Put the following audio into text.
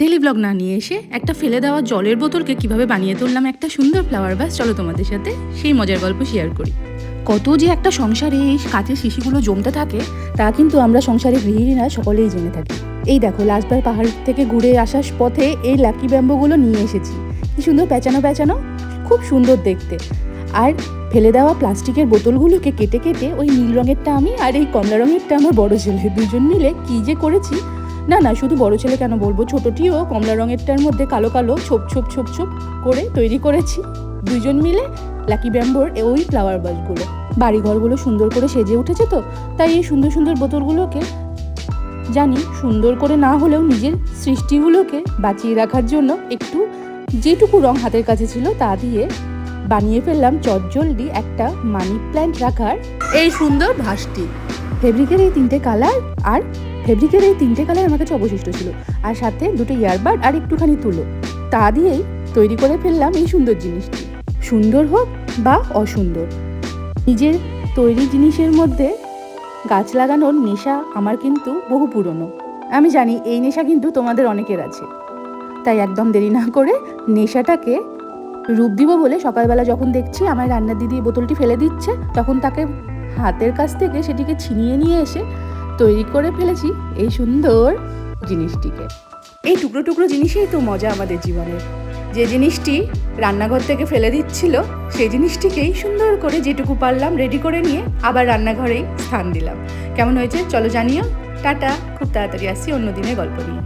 Daily blog না নিয়ে এসে একটা ফেলে দেওয়া জলের বোতলকে কিভাবে বানিয়ে তুললাম একটা সুন্দর ফ্লাওয়ার ভাস, চলো তোমাদের সাথে সেই মজার গল্প শেয়ার করি। কত যে একটা সংসারে এই কাঁচের শিশিগুলো জমতে থাকে তা কিন্তু আমরা সংসারে গৃহিণীরা সকলেই জেনে থাকি। এই দেখো, লাস্টবার পাহাড় থেকে ঘুরে আসার পথে এই লাকি ব্যাম্বোগুলো নিয়ে এসেছি। কি সুন্দর প্যাঁচানো প্যাঁচানো, খুব সুন্দর দেখতে। আর ফেলে দেওয়া প্লাস্টিকের বোতলগুলোকে কেটে কেটে ওই নীল রঙেরটা আমি আর এই কমলা রঙেরটা আমার বড় ছেলে দুজন মিলে কি যে করেছি। না শুধু বড় ছেলে কেন বলবো, ছোটটিও কমলা রঙেরটার মধ্যে কালো কালো ছোপ ছোপ ছোপ ছোপ করে তৈরি করেছি দুজন মিলে লাকি ব্যাম্বোর ওই ফ্লাওয়ার ভাসগুলো। বাড়িঘরগুলো সুন্দর করে সেজে উঠেছে, তো তাই এই সুন্দর সুন্দর বোতলগুলোকে জানি সুন্দর করে না হলেও নিজের সৃষ্টিগুলোকে বাঁচিয়ে রাখার জন্য একটু যেটুকু রং হাতের কাছে ছিল তা দিয়ে বানিয়ে ফেললাম চটজলদি একটা মানি প্ল্যান্ট রাখার এই সুন্দর ভাসটি। ফেব্রিকের এই তিনটে কালার আমার কাছে অবশিষ্ট ছিল, আর সাথে দুটো ইয়ারবাড আর একটুখানি তুলো, তা দিয়েই তৈরি করে ফেললাম এই সুন্দর জিনিসটি। সুন্দর হোক বা অসুন্দর, নিজের তৈরি জিনিসের মধ্যে গাছ লাগানোর নেশা আমার কিন্তু বহু পুরনো। আমি জানি এই নেশা কিন্তু তোমাদের অনেকের আছে, তাই একদম দেরি না করে নেশাটাকে রূপ দিব বলে সকালবেলা যখন দেখছি আমার রান্নার দিদি বোতলটি ফেলে দিচ্ছে, তখন তাকে হাতের কাছ থেকে সেটিকে ছিনিয়ে নিয়ে এসে তৈরি করে ফেলেছি এই সুন্দর জিনিসটিকে। এই টুকরো টুকরো জিনিসই তো মজা আমাদের জীবনের। যে জিনিসটি রান্নাঘর থেকে ফেলে দিচ্ছিল সেই জিনিসটিকেই সুন্দর করে যেটুকু পারলাম রেডি করে নিয়ে আবার রান্নাঘরেই স্থান দিলাম। কেমন হয়েছে চলো জানিও। টাটা, খুব তাড়াতাড়ি আসছি অন্য দিনের গল্প নিয়ে।